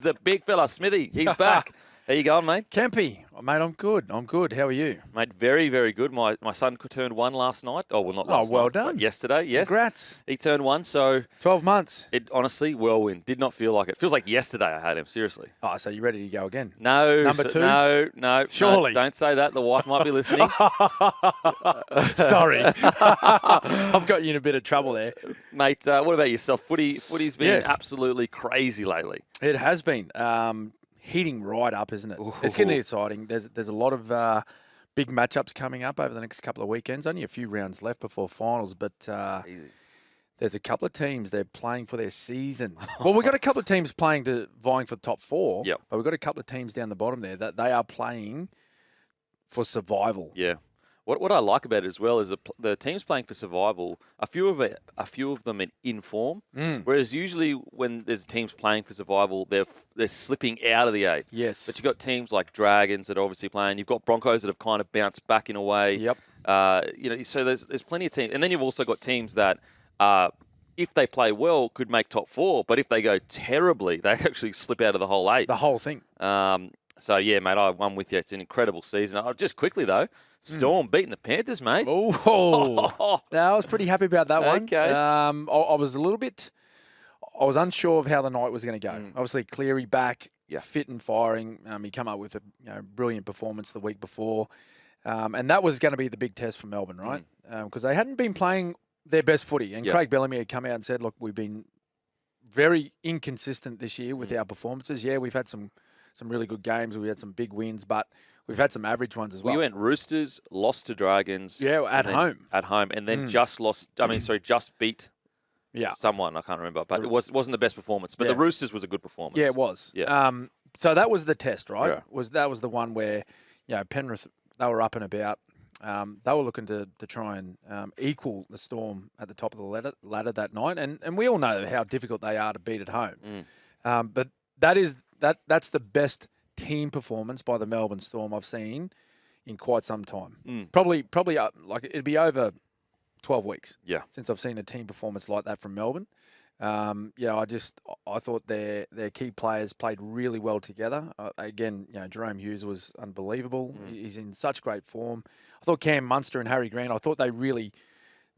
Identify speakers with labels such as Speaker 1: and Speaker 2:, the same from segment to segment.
Speaker 1: The big fella, Smithy. He's back. How you going, mate?
Speaker 2: Kempy, mate, I'm good. How are you?
Speaker 1: Mate, very, very good. My son turned 1 last night. Oh, well, not last night.
Speaker 2: Well done.
Speaker 1: But yesterday, yes.
Speaker 2: Congrats.
Speaker 1: He turned 1, so...
Speaker 2: 12 months.
Speaker 1: It honestly, whirlwind. Did not feel like it. Feels like yesterday I had him, seriously.
Speaker 2: Oh, so you ready to go again?
Speaker 1: No.
Speaker 2: Number 2?
Speaker 1: No.
Speaker 2: Surely.
Speaker 1: No, don't say that. The wife might be listening.
Speaker 2: Sorry. I've got you in a bit of trouble there.
Speaker 1: Mate, what about yourself? Footy's been absolutely crazy lately.
Speaker 2: It has been. Heating right up, isn't it?
Speaker 1: Ooh.
Speaker 2: It's getting exciting. There's a lot of big matchups coming up over the next couple of weekends. Only a few rounds left before finals, but there's a couple of teams they're playing for their season. Well, we've got a couple of teams vying for the top 4.
Speaker 1: Yep.
Speaker 2: But we've got a couple of teams down the bottom there that they are playing for survival.
Speaker 1: Yeah. What I like about it as well is the teams playing for survival. A few of them in form, whereas usually when there's teams playing for survival, they're slipping out of the 8.
Speaker 2: Yes,
Speaker 1: but you've got teams like Dragons that are obviously playing. You've got Broncos that have kind of bounced back in a way.
Speaker 2: Yep.
Speaker 1: So there's plenty of teams, and then you've also got teams that if they play well could make top 4, but if they go terribly, they actually slip out of the whole 8.
Speaker 2: The whole thing.
Speaker 1: So, yeah, mate, I'm with you. It's an incredible season. Just quickly, though, Storm beating the Panthers, mate.
Speaker 2: Oh, no, I was pretty happy about that one.
Speaker 1: Okay.
Speaker 2: I was I was unsure of how the night was going to go. Obviously, Cleary back, fit and firing. He came up with a brilliant performance the week before. And that was going to be the big test for Melbourne, right? Because they hadn't been playing their best footy. And Craig Bellamy had come out and said, look, we've been very inconsistent this year with our performances. Yeah, we've had some really good games. We had some big wins, but we've had some average ones as well.
Speaker 1: We went Roosters, lost to Dragons.
Speaker 2: Yeah, at home,
Speaker 1: and then just beat someone. I can't remember, but it wasn't the best performance. But the Roosters was a good performance.
Speaker 2: Yeah, it was.
Speaker 1: Yeah.
Speaker 2: So that was the test, right?
Speaker 1: Yeah.
Speaker 2: That was the one where, Penrith, they were up and about. They were looking to try and equal the Storm at the top of the ladder that night, and we all know how difficult they are to beat at home. But that's the best team performance by the Melbourne Storm I've seen in quite some time. Probably it'd be over 12 weeks. Yeah, since I've seen a team performance like that from Melbourne. I thought their key players played really well together. Again, Jerome Hughes was unbelievable. He's in such great form. I thought Cam Munster and Harry Grant, I thought they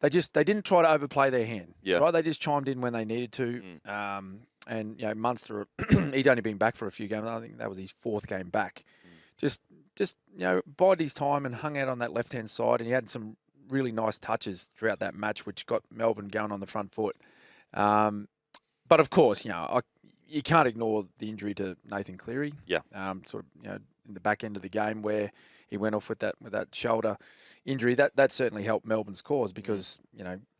Speaker 2: didn't try to overplay their hand. Yeah. Right? They just chimed in when they needed to. And Munster, he'd only been back for a few games. I think that was his 4th game back. Just bided his time and hung out on that left-hand side, and he had some really nice touches throughout that match, which got Melbourne going on the front foot. But of course, you can't ignore the injury to Nathan Cleary. Yeah. In the back end of the game where he went off with that shoulder injury, that certainly helped Melbourne's cause because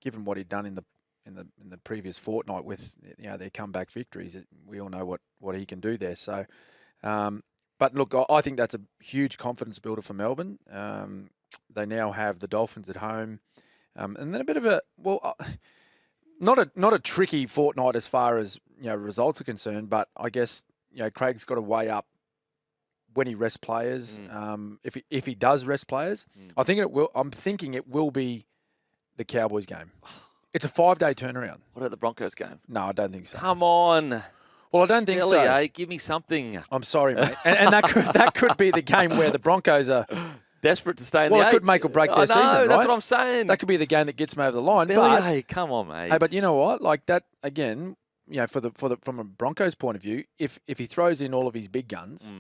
Speaker 2: given what he'd done in the previous fortnight with their comeback victories, we all know what he can do there. So, but look, I think that's a huge confidence builder for Melbourne. They now have the Dolphins at home, and then a bit of not a tricky fortnight as far as results are concerned, but I guess Craig's got to weigh up when he rests players. If he does rest players, I think it will. I'm thinking it will be the Cowboys game. It's a 5-day turnaround.
Speaker 1: What about the Broncos game?
Speaker 2: No, I don't think so.
Speaker 1: Come on.
Speaker 2: Well, I don't think so.
Speaker 1: Give me something.
Speaker 2: I'm sorry, mate. And that could be the game where the Broncos are
Speaker 1: desperate to stay in the 8.
Speaker 2: Well, it could make or break their season, right?
Speaker 1: That's what I'm saying.
Speaker 2: That could be the game that gets them over the line.
Speaker 1: Hey, come on, mate.
Speaker 2: Hey, but you know what? Like that again. From a Broncos point of view, if he throws in all of his big guns,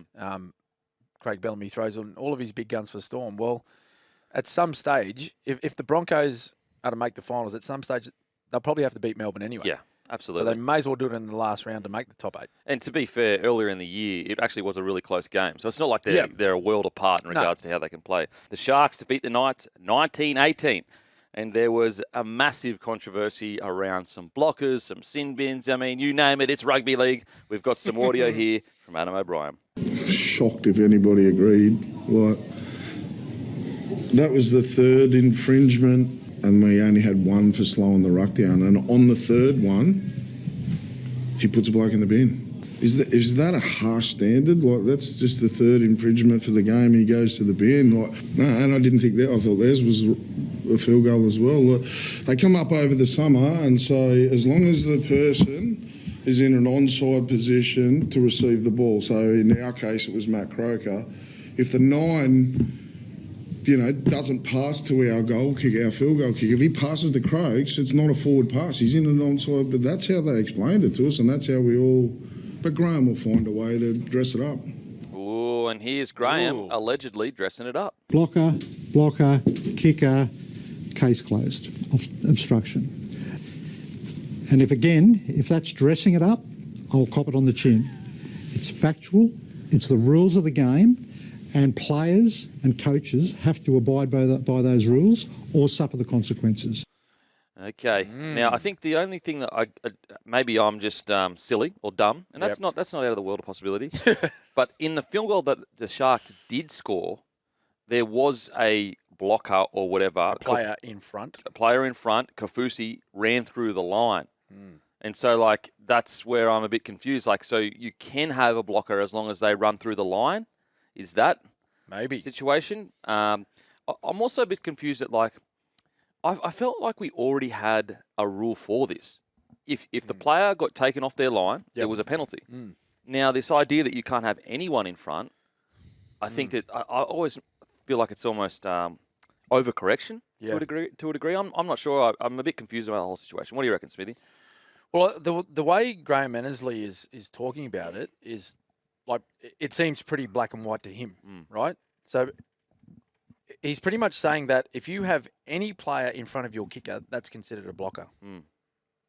Speaker 2: Craig Bellamy throws in all of his big guns for Storm. Well, at some stage, if the Broncos are to make the finals, at some stage they'll probably have to beat Melbourne anyway.
Speaker 1: Yeah. Absolutely.
Speaker 2: So they may as well do it in the last round to make the top 8. And
Speaker 1: to be fair, earlier in the year, it actually was a really close game. So it's not like they're a world apart in regards to how they can play. The Sharks defeat the Knights 19-18. And there was a massive controversy around some blockers, some sin bins. I mean, you name it, it's rugby league. We've got some audio here from Adam O'Brien.
Speaker 3: Shocked if anybody agreed. That was the 3rd infringement. And we only had 1 for slowing the ruck down. And on the 3rd one, he puts a bloke in the bin. Is that a harsh standard? That's just the 3rd infringement for the game. He goes to the bin. No, and I didn't think that. I thought theirs was a field goal as well. They come up over the summer and say, as long as the person is in an onside position to receive the ball. So in our case, it was Matt Croker. If the 9, doesn't pass to our goal kick, our field goal kick, if he passes to Croaks, it's not a forward pass. He's in an onside. But that's how they explained it to us, and that's how we all. But Graham will find a way to dress it up.
Speaker 1: Oh, and here's Graham allegedly dressing it up.
Speaker 4: Blocker, kicker, case closed, obstruction. And if that's dressing it up, I'll cop it on the chin. It's factual, it's the rules of the game, and players and coaches have to abide by those rules or suffer the consequences.
Speaker 1: Okay. Now, I think the only thing that maybe I'm just silly or dumb, and that's not out of the world of possibility. But in the field goal that the Sharks did score, there was a blocker or whatever.
Speaker 2: A player in front.
Speaker 1: Kaufusi ran through the line. And so, that's where I'm a bit confused. So you can have a blocker as long as they run through the line? Is that
Speaker 2: maybe
Speaker 1: situation? I'm also a bit confused that, I felt like we already had a rule for this. If the player got taken off their line, there was a penalty. Now, this idea that you can't have anyone in front, I think that I always feel like it's almost overcorrection to a degree. I'm not sure. I'm a bit confused about the whole situation. What do you reckon, Smithy?
Speaker 2: Well, the way Graham Annesley is talking about it is it seems pretty black and white to him, right? So he's pretty much saying that if you have any player in front of your kicker, that's considered a blocker.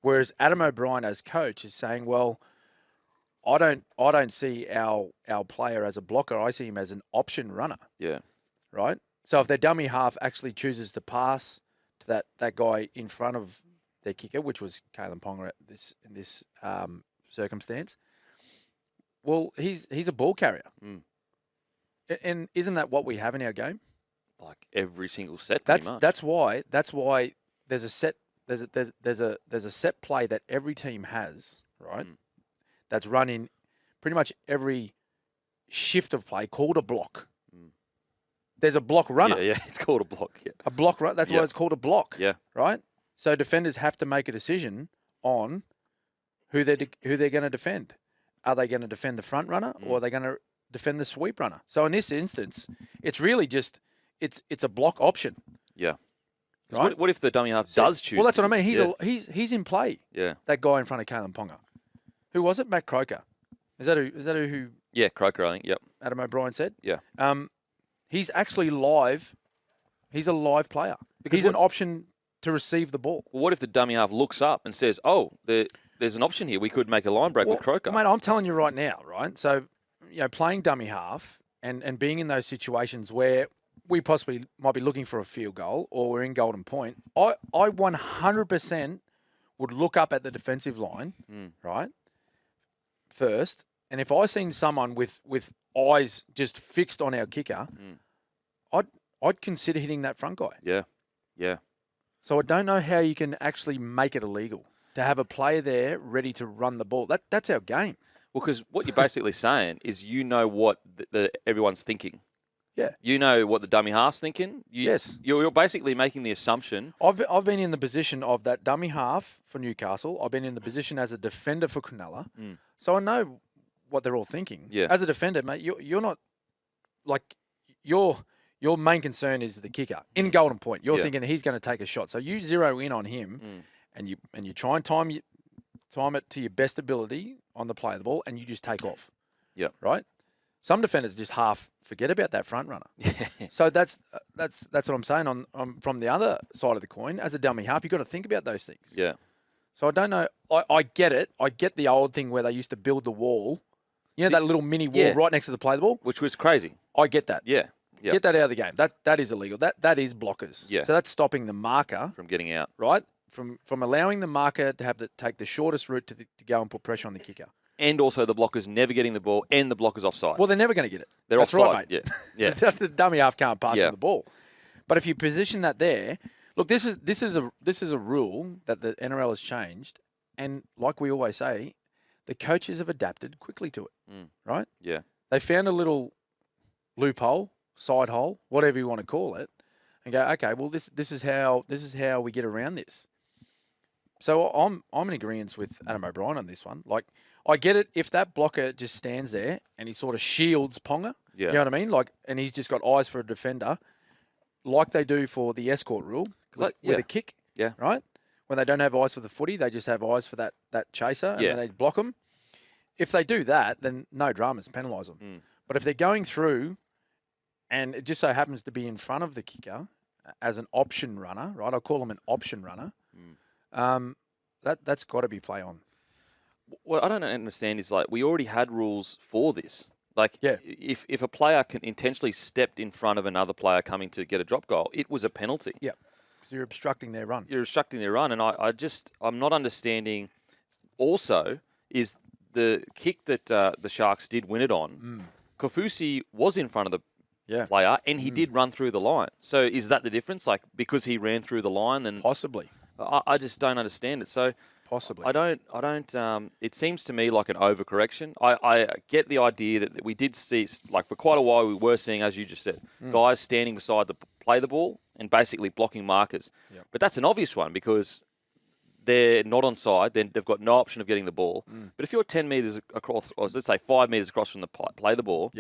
Speaker 2: Whereas Adam O'Brien as coach is saying, well, I don't see our player as a blocker. I see him as an option runner. Yeah. Right? So if their dummy half actually chooses to pass to that guy in front of their kicker, which was Kalen Ponga in this circumstance, well, he's a ball carrier. And isn't that what we have in our game?
Speaker 1: Every single set. That's
Speaker 2: why there's a set there's a set play that every team has, right? That's run in pretty much every shift of play called a block. There's a block runner.
Speaker 1: Yeah, it's called a block. Yeah.
Speaker 2: A block run. That's why it's called a block.
Speaker 1: Yeah.
Speaker 2: Right. So defenders have to make a decision on who they're going to defend. Are they going to defend the front runner or are they going to defend the sweep runner? So in this instance, it's really just it's a block option.
Speaker 1: Yeah.
Speaker 2: Right?
Speaker 1: What if the dummy half does choose?
Speaker 2: Well, that's what I mean. He's in play.
Speaker 1: Yeah.
Speaker 2: That guy in front of Kalen Ponga. Who was it? Matt Croker. Is that who?
Speaker 1: Yeah, Croker, I think. Yep.
Speaker 2: Adam O'Brien said.
Speaker 1: Yeah.
Speaker 2: He's actually live. He's a live player. He's an option to receive the ball.
Speaker 1: Well, what if the dummy half looks up and says, "Oh, there's an option here. We could make a line break with Croker."
Speaker 2: Mate, I'm telling you right now, right? So, playing dummy half and being in those situations where we possibly might be looking for a field goal or we're in golden point, I 100% would look up at the defensive line, right, first. And if I seen someone with eyes just fixed on our kicker, I'd consider hitting that front guy.
Speaker 1: Yeah, yeah.
Speaker 2: So I don't know how you can actually make it illegal to have a player there ready to run the ball. That's our game.
Speaker 1: Well, because what you're basically saying is what everyone's thinking.
Speaker 2: Yeah.
Speaker 1: You know what the dummy half's thinking.
Speaker 2: Yes.
Speaker 1: You're basically making the assumption.
Speaker 2: I've been in the position of that dummy half for Newcastle. I've been in the position as a defender for Cronulla. So I know what they're all thinking.
Speaker 1: Yeah.
Speaker 2: As a defender, mate, you're not your main concern is the kicker in golden point. You're thinking he's going to take a shot, so you zero in on him, and you try and time it to your best ability on the play of the ball, and you just take off.
Speaker 1: Yeah.
Speaker 2: Right. Some defenders just half forget about that front runner. So that's what I'm saying. On from the other side of the coin, as a dummy half, you've got to think about those things.
Speaker 1: Yeah.
Speaker 2: So I don't know. I get it. I get the old thing where they used to build the wall. That little mini wall right next to the play of the ball,
Speaker 1: which was crazy.
Speaker 2: I get that.
Speaker 1: Yeah. Yep.
Speaker 2: Get that out of the game. That is illegal. That is blockers.
Speaker 1: Yeah.
Speaker 2: So that's stopping the marker
Speaker 1: from getting out.
Speaker 2: Right. From allowing the marker to take the shortest route to go and put pressure on the kicker.
Speaker 1: And also the blockers never getting the ball and the blockers offside.
Speaker 2: Well, they're never going to get it.
Speaker 1: They're
Speaker 2: That's
Speaker 1: offside.
Speaker 2: Right, mate.
Speaker 1: Yeah.
Speaker 2: The dummy half can't pass on the ball. But if you position that there, look, this is a rule that the NRL has changed, and like we always say, the coaches have adapted quickly to it. Right?
Speaker 1: Yeah.
Speaker 2: They found a little loophole, side hole, whatever you want to call it, and go, okay, well this is how we get around this. So I'm in agreement with Adam O'Brien on this one. Like, I get it if that blocker just stands there and he sort of shields Ponga.
Speaker 1: Yeah.
Speaker 2: You know what I mean? Like, and he's just got eyes for a defender, like they do for the escort rule with a kick.
Speaker 1: Yeah.
Speaker 2: Right? When they don't have eyes for the footy, they just have eyes for that chaser, and then they block them. If they do that, then no dramas, penalise them. But if they're going through and it just so happens to be in front of the kicker as an option runner, right? I'll call them an option runner. That's got to be play on.
Speaker 1: What I don't understand is, like, we already had rules for this. Like, if a player can intentionally stepped in front of another player coming to get a drop goal, it was a penalty.
Speaker 2: Yeah, because you're obstructing their run.
Speaker 1: You're obstructing their run, and I'm not understanding. Also, is the kick that the Sharks did win it on? Kaufusi was in front of the player, and he did run through the line. So is that the difference? Like, because he ran through the line, then
Speaker 2: possibly.
Speaker 1: I just don't understand it. So.
Speaker 2: Possibly.
Speaker 1: I don't. It seems to me like an overcorrection. I get the idea that we did see, like, for quite a while, we were seeing, as you just said, guys standing beside play the ball and basically blocking markers.
Speaker 2: Yep.
Speaker 1: But that's an obvious one because they're not onside. Then they've got no option of getting the ball. But if you're 10 metres across, or let's say 5 metres across from the play the ball,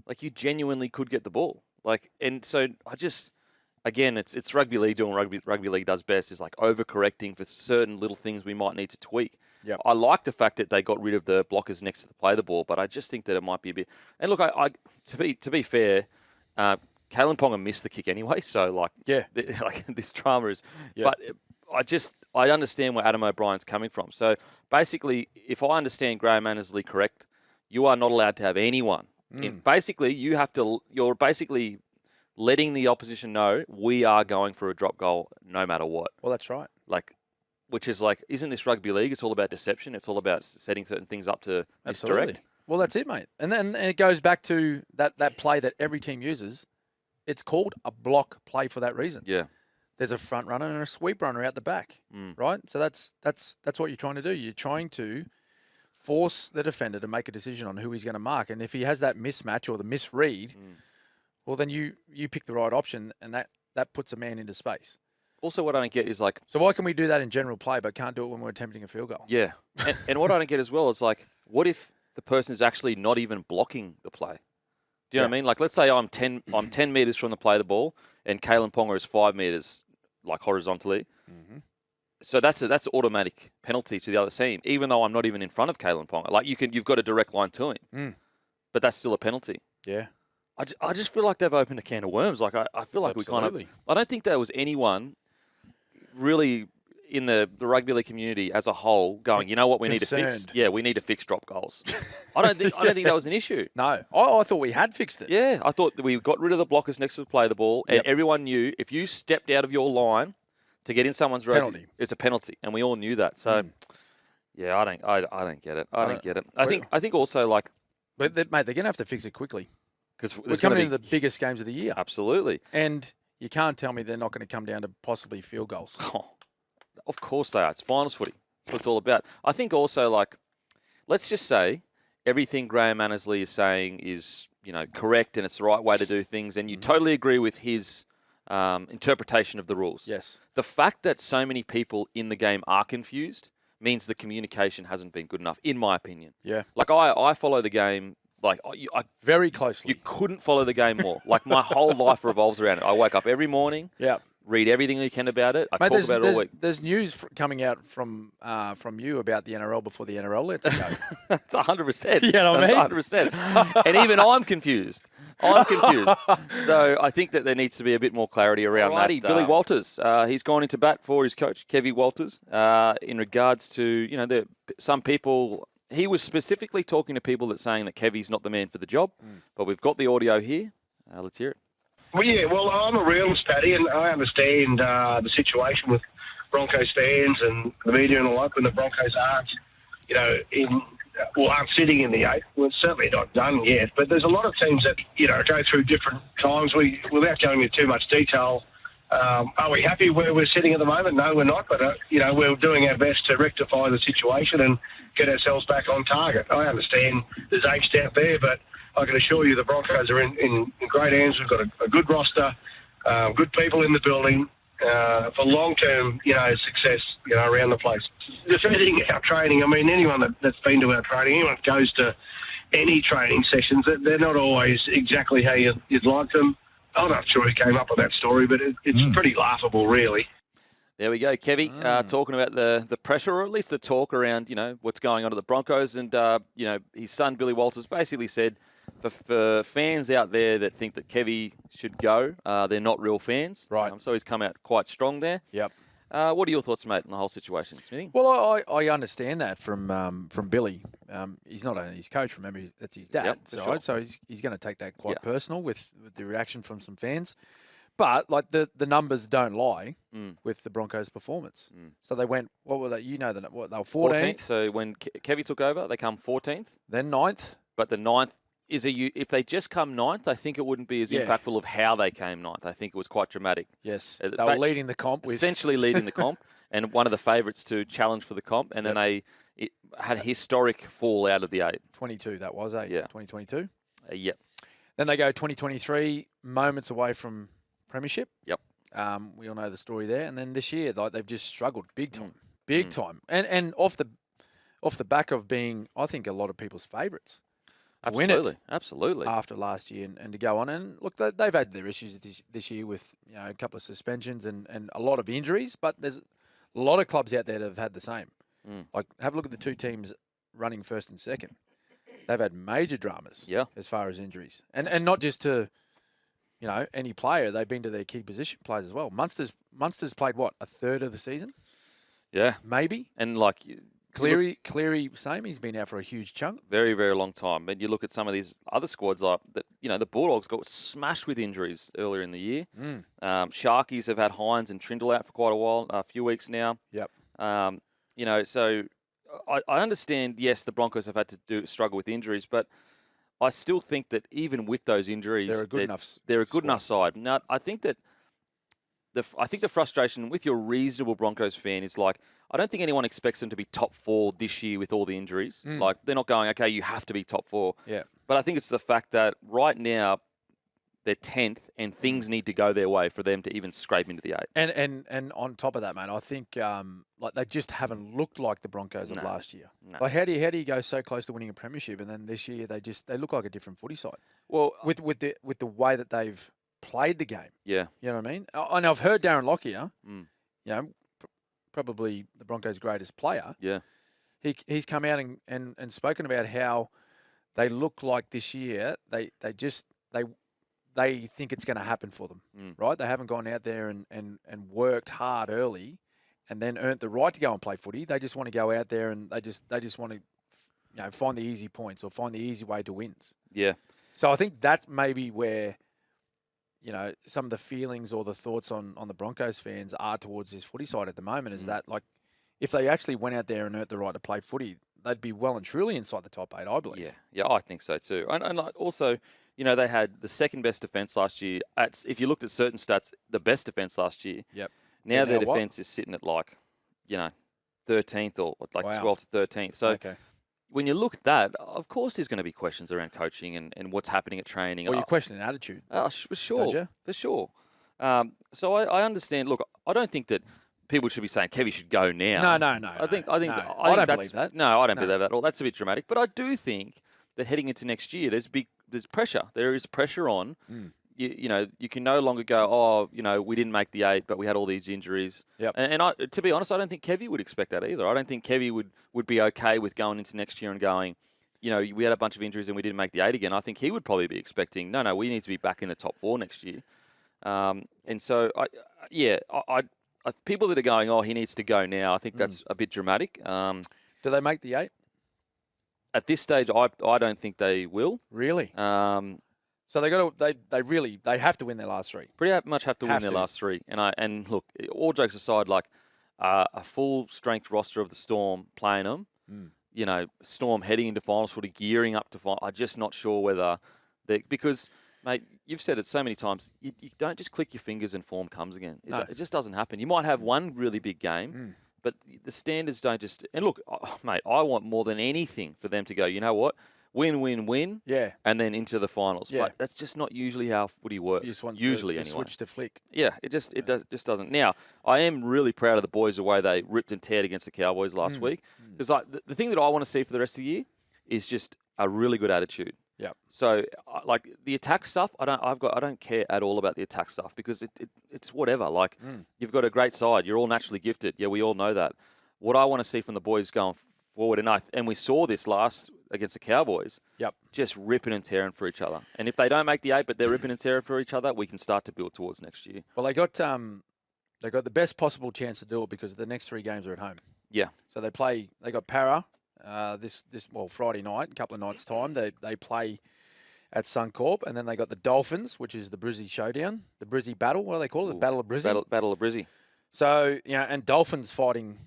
Speaker 1: like, you genuinely could get the ball. Like, and so I just. Again, it's rugby league doing rugby league does best, is like overcorrecting for certain little things we might need to tweak.
Speaker 2: Yep.
Speaker 1: I like the fact that they got rid of the blockers next to the play the ball, but I just think that it might be a bit. And look, to be fair, Kalen Ponga missed the kick anyway, so like this drama is. But I understand where Adam O'Brien's coming from. So basically, if I understand Graham Annesley correct, you are not allowed to have anyone. Basically, you're basically letting the opposition know we are going for a drop goal no matter what.
Speaker 2: Well, that's right.
Speaker 1: Like, which is like, isn't this rugby league? It's all about deception. It's all about setting certain things up to misdirect.
Speaker 2: Well, that's it, mate. And then it goes back to that play that every team uses. It's called a block play for that reason.
Speaker 1: Yeah.
Speaker 2: There's a front runner and a sweep runner out the back, right? So that's what you're trying to do. You're trying to force the defender to make a decision on who he's going to mark. And if he has that mismatch or the misread, well, then you pick the right option, and that puts a man into space.
Speaker 1: Also, what I don't get is, like...
Speaker 2: So why can we do that in general play but can't do it when we're attempting a field goal?
Speaker 1: Yeah. and what I don't get as well is, like, what if the person is actually not even blocking the play? Do you know what I mean? Like, let's say I'm 10 metres from the play of the ball, and Kalen Ponga is 5 metres, like, horizontally. So that's automatic penalty to the other team, even though I'm not even in front of Kalen Ponga. Like, you've got a direct line to him. But that's still a penalty.
Speaker 2: Yeah.
Speaker 1: I just feel like they've opened a can of worms. Like, I feel like
Speaker 2: Absolutely.
Speaker 1: I don't think there was anyone really in the rugby league community as a whole going, you know what, we need to fix? Yeah, we need to fix drop goals. I don't think that was an issue.
Speaker 2: No. I thought we had fixed it.
Speaker 1: Yeah, I thought that we got rid of the blockers next to the play the ball, and everyone knew if you stepped out of your line to get in someone's road, it's a penalty, and we all knew that. So, yeah, I don't get it. I don't get it. I think also, like,
Speaker 2: but mate, they're going to have to fix it quickly.
Speaker 1: Because
Speaker 2: we're coming into the biggest games of the year.
Speaker 1: Absolutely.
Speaker 2: And you can't tell me they're not going to come down to possibly field goals.
Speaker 1: Oh, of course they are. It's finals footy. That's what it's all about. I think also, like, let's just say everything Graham Annesley is saying is, correct and it's the right way to do things, and you totally agree with his interpretation of the rules.
Speaker 2: Yes.
Speaker 1: The fact that so many people in the game are confused means the communication hasn't been good enough, in my opinion.
Speaker 2: Yeah.
Speaker 1: Like, I follow the game. Like, I
Speaker 2: very closely.
Speaker 1: You couldn't follow the game more. Like, my whole life revolves around it. I wake up every morning, read everything you can about it. I talk about it all week.
Speaker 2: There's news coming out from you about the NRL before the NRL lets it go.
Speaker 1: It's 100%.
Speaker 2: You know what I mean?
Speaker 1: 100%. And even I'm confused. So I think that there needs to be a bit more clarity around that. Billy Walters, he's gone into bat for his coach, Kevin Walters, in regards to, some people... He was specifically talking to people that saying that Kevy's not the man for the job, but we've got the audio here. Let's hear it.
Speaker 5: Well, yeah, I'm a realist, Paddy, and I understand the situation with Broncos fans and the media and all that, when the Broncos aren't, aren't sitting in the eight. Well, it's certainly not done yet, but there's a lot of teams that, go through different times. Without going into too much detail, are we happy where we're sitting at the moment? No, we're not, but, we're doing our best to rectify the situation and get ourselves back on target. I understand there's angst out there, but I can assure you the Broncos are in great hands. We've got a good roster, good people in the building, for long-term, success, around the place. Defending our training, I mean, anyone that's been to our training, anyone that goes to any training sessions, they're not always exactly how you'd like them. I'm not sure who came up with that story, but it's pretty laughable, really.
Speaker 1: There we go, Kevy, talking about the pressure, or at least the talk around, what's going on at the Broncos. And, his son, Billy Walters, basically said, for fans out there that think that Kevy should go, they're not real fans.
Speaker 2: Right.
Speaker 1: So he's come out quite strong there.
Speaker 2: Yep.
Speaker 1: What are your thoughts, mate, on the whole situation, Smithy?
Speaker 2: Well, I understand that from Billy. He's not only his coach, remember, that's his dad.
Speaker 1: Yep,
Speaker 2: Sure. So he's going to take that quite personal with the reaction from some fans. But, like, the numbers don't lie with the Broncos' performance. So they went, what were they? They were 14th.
Speaker 1: So when Kevy took over, they come 14th.
Speaker 2: Then 9th.
Speaker 1: But the 9th is if they just come 9th, I think it wouldn't be as impactful of how they came 9th. I think it was quite dramatic.
Speaker 2: Yes. They were leading the comp.
Speaker 1: Essentially leading the comp and one of the favourites to challenge for the comp. And then they had a historic fall out of the 8.
Speaker 2: 22, that was, eh?
Speaker 1: Yeah.
Speaker 2: 2022.
Speaker 1: Yep.
Speaker 2: Then they go 2023, moments away from premiership.
Speaker 1: Yep.
Speaker 2: We all know the story there. And then this year, they've just struggled big time. And off the back of being, I think, a lot of people's favourites.
Speaker 1: Absolutely.
Speaker 2: After last year and to go on. And look, they've had their issues this year with a couple of suspensions and a lot of injuries, but there's a lot of clubs out there that have had the same. Like, have a look at the two teams running first and second. They've had major dramas as far as injuries. And not just to, any player. They've been to their key position players as well. Munster's played, what, a third of the season?
Speaker 1: Yeah.
Speaker 2: Maybe.
Speaker 1: And, like...
Speaker 2: Cleary, same. He's been out for a huge chunk.
Speaker 1: Very, very long time. And you look at some of these other squads, like that. The Bulldogs got smashed with injuries earlier in the year. Sharkies have had Hines and Trindle out for quite a while, a few weeks now.
Speaker 2: Yep.
Speaker 1: So I understand. Yes, the Broncos have had to struggle with injuries, but I still think that even with those injuries,
Speaker 2: they're a good enough.
Speaker 1: They're a good enough side. Now, I think that the frustration with your reasonable Broncos fan is like, I don't think anyone expects them to be top 4 this year with all the injuries. Like, they're not going, okay, you have to be top 4.
Speaker 2: Yeah.
Speaker 1: But I think it's the fact that right now they're 10th and things need to go their way for them to even scrape into the 8.
Speaker 2: And on top of that, mate, I think they just haven't looked like the Broncos of last year.
Speaker 1: No.
Speaker 2: Like, how do you go so close to winning a premiership and then this year they look like a different footy side?
Speaker 1: Well,
Speaker 2: with the way that they've played the game.
Speaker 1: Yeah.
Speaker 2: You know what I mean? And I've heard Darren Lockyer, probably the Broncos' greatest player.
Speaker 1: Yeah.
Speaker 2: He's come out and spoken about how they look like this year. They think it's going to happen for them, right? They haven't gone out there and worked hard early and then earned the right to go and play footy. They just want to go out there and they just want to find the easy points or find the easy way to wins.
Speaker 1: Yeah.
Speaker 2: So I think that may be where some of the feelings or the thoughts on the Broncos fans are towards this footy side at the moment is that, like, if they actually went out there and earned the right to play footy, they'd be well and truly inside the top 8, I believe.
Speaker 1: Yeah, I think so too. And also, they had the second best defence last year. If you looked at certain stats, the best defence last year.
Speaker 2: Yep.
Speaker 1: Now their defence is sitting at 13th or 12th to 13th. So when you look at that, of course there's going to be questions around coaching and what's happening at training.
Speaker 2: Well, you're questioning attitude.
Speaker 1: For sure.
Speaker 2: Don't you?
Speaker 1: For sure. So I understand. Look, I don't think that people should be saying Kevy should go now.
Speaker 2: No.
Speaker 1: I don't believe that. No, I don't believe that at all. That's a bit dramatic. But I do think that heading into next year, there's pressure. There is pressure on. You can no longer go, we didn't make the 8, but we had all these injuries.
Speaker 2: Yep.
Speaker 1: And to be honest, I don't think Kevy would expect that either. I don't think Kevy would be okay with going into next year and going, we had a bunch of injuries and we didn't make the 8 again. I think he would probably be expecting, no, we need to be back in the top 4 next year. And so, people that are going, he needs to go now, I think that's a bit dramatic.
Speaker 2: Do they make the 8?
Speaker 1: At this stage, I don't think they will.
Speaker 2: Really? So they have to win their last 3.
Speaker 1: Pretty much have to win their last 3. And look, all jokes aside, like a full strength roster of the Storm playing them, Storm heading into finals footy, gearing up to final. I'm just not sure whether because, mate, you've said it so many times. You don't just click your fingers and form comes again. It just doesn't happen. You might have one really big game. But the standards don't just... And look, mate, I want more than anything for them to go, you know what? win, win, win,
Speaker 2: Yeah.
Speaker 1: and then into the finals.
Speaker 2: Yeah.
Speaker 1: But that's just not usually how footy works.
Speaker 2: You just want
Speaker 1: usually
Speaker 2: the
Speaker 1: anyway.
Speaker 2: switch to flick.
Speaker 1: Yeah, it just doesn't. Now, I am really proud of the boys the way they ripped and teared against the Cowboys last week. Because like the thing that I want to see for the rest of the year is just a really good attitude.
Speaker 2: Yep.
Speaker 1: So like the attack stuff, I don't care at all about the attack stuff because it's whatever. Like you've got a great side, you're all naturally gifted. Yeah, we all know that. What I want to see from the boys going forward, and we saw this last against the Cowboys.
Speaker 2: Yep.
Speaker 1: Just ripping and tearing for each other. And if they don't make the 8, but they're ripping and tearing for each other, we can start to build towards next year.
Speaker 2: Well, they got the best possible chance to do it because the next 3 games are at home.
Speaker 1: Yeah.
Speaker 2: So they got Para this Friday night, a couple of nights' time. They play at Suncorp, and then they got the Dolphins, which is the Brizzy Showdown, the Brizzy Battle. What do they call it? The Battle of Brizzy.
Speaker 1: Battle of Brizzy.
Speaker 2: So and Dolphins fighting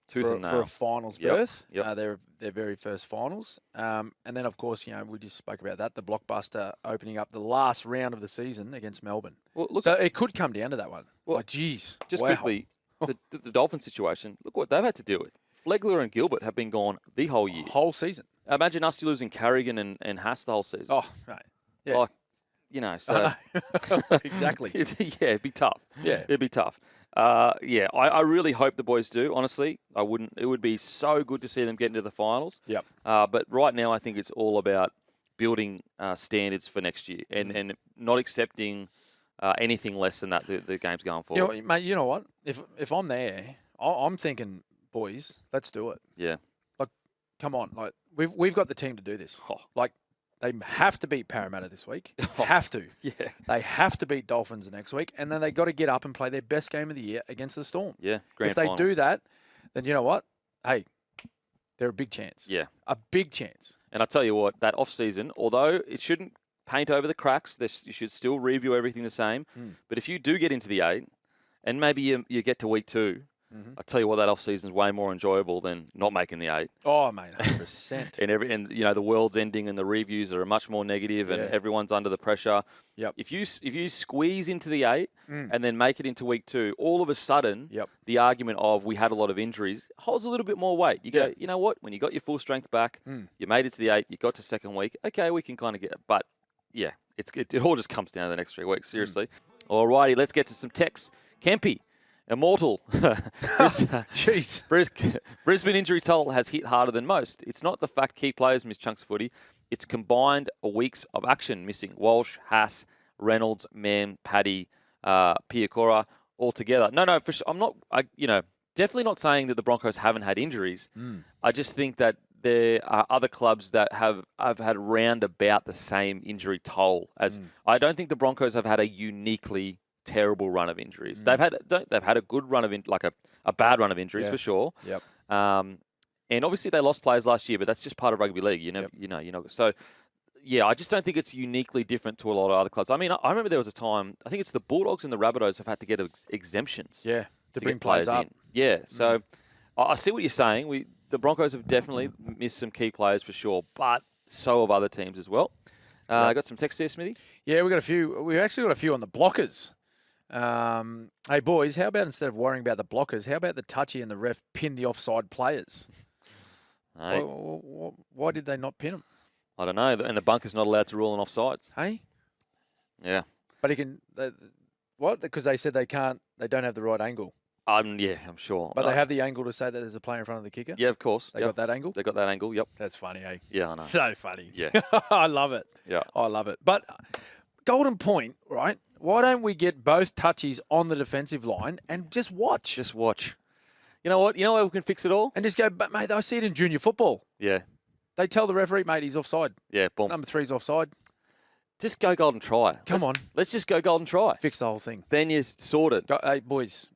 Speaker 1: Tooth and
Speaker 2: for
Speaker 1: nail.
Speaker 2: a finals
Speaker 1: Yep.
Speaker 2: berth.
Speaker 1: Yep.
Speaker 2: Their very first finals. And then of course we just spoke about that, the blockbuster opening up the last round of the season against Melbourne.
Speaker 1: Well, look,
Speaker 2: So it could come down to that one.
Speaker 1: Well,
Speaker 2: Like, geez,
Speaker 1: just
Speaker 2: wow.
Speaker 1: quickly, the Dolphin situation. Look what they've had to deal with. Flegler and Gilbert have been gone the whole year.
Speaker 2: Whole season.
Speaker 1: Imagine us losing Carrigan and Haas the whole season.
Speaker 2: Oh, right. Yeah.
Speaker 1: Like, so
Speaker 2: Exactly.
Speaker 1: it'd be tough.
Speaker 2: Yeah.
Speaker 1: It'd be tough. I really hope the boys do. Honestly, I wouldn't. It would be so good to see them get into the finals.
Speaker 2: Yep.
Speaker 1: But right now, I think it's all about building standards for next year and not accepting anything less than that. The game's going forward.
Speaker 2: Mate, you know what? If I'm there, I'm thinking, boys, let's do it.
Speaker 1: Yeah.
Speaker 2: Like, come on. Like, we've got the team to do this.
Speaker 1: Oh.
Speaker 2: Like, they have to beat Parramatta this week. Have to.
Speaker 1: Yeah.
Speaker 2: They have to beat Dolphins next week, and then they got to get up and play their best game of the year against the Storm.
Speaker 1: Yeah. Grand
Speaker 2: If they
Speaker 1: final.
Speaker 2: do that, then you know what? Hey, they're a big chance.
Speaker 1: Yeah.
Speaker 2: A big chance.
Speaker 1: And I tell you what, that off season, although it shouldn't paint over the cracks, you should still review everything the same. But if you do get into the 8, and maybe you get to week 2. I tell you what, that off season is way more enjoyable than not making the 8.
Speaker 2: Oh, mate, 100%.
Speaker 1: And the world's ending, and the reviews are much more negative, and everyone's under the pressure.
Speaker 2: Yep.
Speaker 1: If you squeeze into the 8 and then make it into week 2, all of a sudden,
Speaker 2: Yep.
Speaker 1: the argument of we had a lot of injuries holds a little bit more weight. You go, you know what? When you got your full strength back, you made it to the 8, you got to second week. Okay, we can kind of get it, but yeah, it all just comes down to the next 3 weeks. Seriously. All righty, let's get to some texts. Kempy. Immortal.
Speaker 2: Jeez.
Speaker 1: Brisbane injury toll has hit harder than most. It's not the fact key players miss chunks of footy. It's combined weeks of action missing. Walsh, Haas, Reynolds, Mam, Paddy, Piakora all together. No, I'm not. Definitely not saying that the Broncos haven't had injuries. I just think that there are other clubs that have had round about the same injury toll as. I don't think the Broncos have had a uniquely terrible run of injuries. They've had a good run of a bad run of injuries for sure.
Speaker 2: Yep.
Speaker 1: And obviously they lost players last year, but that's just part of rugby league. So yeah, I just don't think it's uniquely different to a lot of other clubs. I mean, I remember there was a time. I think it's the Bulldogs and the Rabbitohs have had to get exemptions.
Speaker 2: Yeah. To bring
Speaker 1: get players
Speaker 2: players up.
Speaker 1: in. Yeah. So I see what you're saying. The Broncos have definitely missed some key players for sure, but so have other teams as well. I got some text here, Smithy.
Speaker 2: Yeah, we got a few. We actually got a few on the blockers. Hey, boys, how about instead of worrying about the blockers, how about the touchy and the ref pin the offside players?
Speaker 1: Hey,
Speaker 2: Why did they not pin them?
Speaker 1: I don't know. And the bunker's not allowed to rule on offsides.
Speaker 2: Hey?
Speaker 1: Yeah.
Speaker 2: But he can... What? Because they said they can't... They don't have the right angle.
Speaker 1: I'm sure.
Speaker 2: But they have the angle to say that there's a player in front of the kicker?
Speaker 1: Yeah, of course.
Speaker 2: They got that angle?
Speaker 1: They got that angle, yep.
Speaker 2: That's funny, eh?
Speaker 1: Yeah, I know.
Speaker 2: So funny.
Speaker 1: Yeah.
Speaker 2: I love it.
Speaker 1: Yeah.
Speaker 2: I love it. But golden point, right? Why don't we get both touchies on the defensive line and just watch?
Speaker 1: Just watch. You know what? You know how we can fix it all?
Speaker 2: And just go, but mate, I see it in junior football.
Speaker 1: Yeah.
Speaker 2: They tell the referee, mate, he's offside.
Speaker 1: Yeah, boom.
Speaker 2: Number 3's offside.
Speaker 1: Just go golden try.
Speaker 2: Come on.
Speaker 1: Let's just go golden try.
Speaker 2: Fix the whole thing.
Speaker 1: Then you're sorted.
Speaker 2: Hey, boys,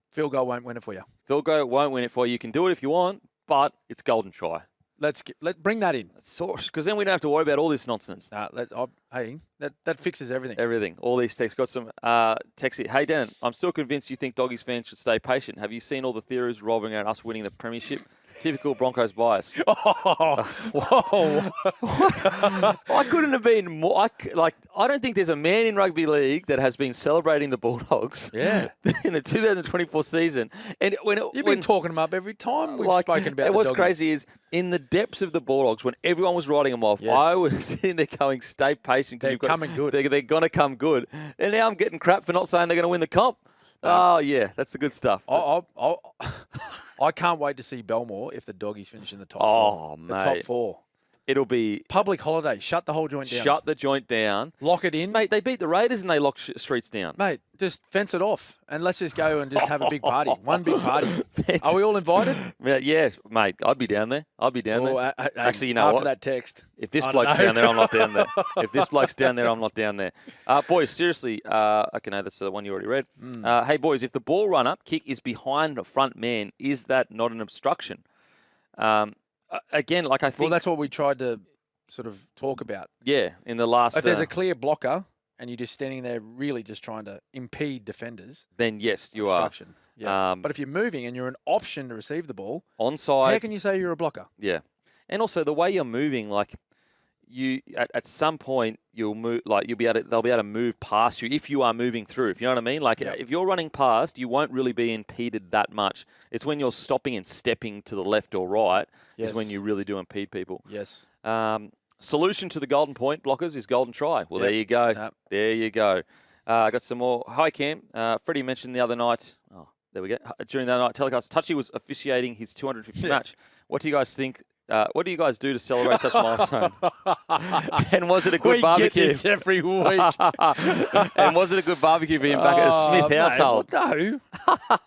Speaker 2: field goal won't win it for you.
Speaker 1: Field goal won't win it for you. You can do it if you want, but it's golden try.
Speaker 2: Let's bring that in.
Speaker 1: Because then we don't have to worry about all this nonsense.
Speaker 2: That fixes everything.
Speaker 1: Everything. All these texts. Got some texts here. Hey, Dan, I'm still convinced you think Doggies fans should stay patient. Have you seen all the theories revolving around us winning the premiership Typical Broncos bias.
Speaker 2: Oh,
Speaker 1: I couldn't have been more. I don't think there's a man in rugby league that has been celebrating the Bulldogs.
Speaker 2: Yeah.
Speaker 1: In the 2024 season, and
Speaker 2: You've been talking them up every time we've spoken about.
Speaker 1: And what's
Speaker 2: the
Speaker 1: crazy is in the depths of the Bulldogs, when everyone was writing them off,
Speaker 2: Yes.
Speaker 1: I was sitting there going, "Stay patient, because
Speaker 2: They're coming good.
Speaker 1: They're going to come good." And now I'm getting crap for not saying they're going to win the comp. Oh yeah, that's the good stuff.
Speaker 2: I can't wait to see Belmore if the Doggies finish in the top
Speaker 1: Oh,
Speaker 2: four.
Speaker 1: mate.
Speaker 2: The top four.
Speaker 1: It'll be
Speaker 2: Public holiday. Shut the whole joint down.
Speaker 1: shut the joint down,
Speaker 2: Lock it in.
Speaker 1: mate. They beat the Raiders and they locked streets down.
Speaker 2: Mate, just fence it off and let's just go and just have a big party. One big party. Are we all invited?
Speaker 1: Yes, mate. I'd be down there. I'd be down there. Actually, you know
Speaker 2: after
Speaker 1: what?
Speaker 2: that text.
Speaker 1: If this
Speaker 2: I don't
Speaker 1: bloke's
Speaker 2: know.
Speaker 1: down there, I'm not down there. If this bloke's down there, I'm not down there. Boys, seriously, okay, no, that's the one you already read. Hey, boys, if the ball run-up kick is behind the front man, is that not an obstruction? Again, like I think...
Speaker 2: Well, that's what we tried to sort of talk about.
Speaker 1: Yeah, in the last...
Speaker 2: If there's a clear blocker and you're just standing there really just trying to impede defenders...
Speaker 1: Then, yes, you are.
Speaker 2: Obstruction. Yeah. But if you're moving and you're an option to receive the ball...
Speaker 1: Onside...
Speaker 2: How can you say you're a blocker?
Speaker 1: Yeah. And also, the way you're moving, like... You at some point you'll move, like they'll be able to move past you if you are moving through. If you know what I mean, like if you're running past, you won't really be impeded that much. It's when you're stopping and stepping to the left or right is when you really do impede people.
Speaker 2: Yes.
Speaker 1: Solution to the golden point blockers is golden try. Well, there you go. There you go. I got some more. Hi Cam. Freddie mentioned the other night. Oh, there we go. During that night telecast, Touchy was officiating his 250th match. What do you guys think? What do you guys do to celebrate such a milestone? And was it a good barbecue?
Speaker 2: We get this every week.
Speaker 1: And was it a good barbecue for him back at the Smith household?
Speaker 2: Mate,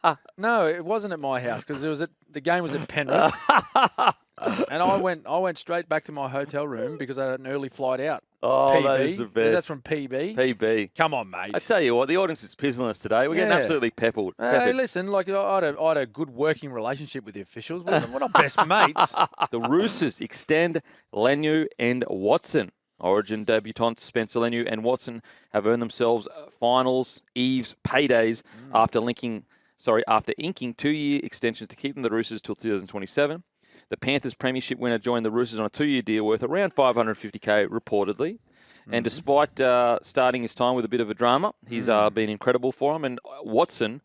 Speaker 2: no. No, it wasn't at my house because the game was at Penrith. And I went straight back to my hotel room because I had an early flight out.
Speaker 1: Oh,
Speaker 2: PB.
Speaker 1: that is the best.
Speaker 2: That's from PB.
Speaker 1: PB.
Speaker 2: Come on, mate.
Speaker 1: I tell you what, the audience is pizzling us today. We're getting absolutely peppered.
Speaker 2: Hey, listen, like I had a good working relationship with the officials. We're not best mates.
Speaker 1: The Roosters extend Leniu and Watson. Origin debutants Spencer Leniu and Watson have earned themselves finals, eves, paydays after inking 2-year extensions to keep them the Roosters till 2027. The Panthers premiership winner joined the Roosters on a 2-year deal worth around $550K reportedly. And despite starting his time with a bit of a drama, he's been incredible for him. And Watson,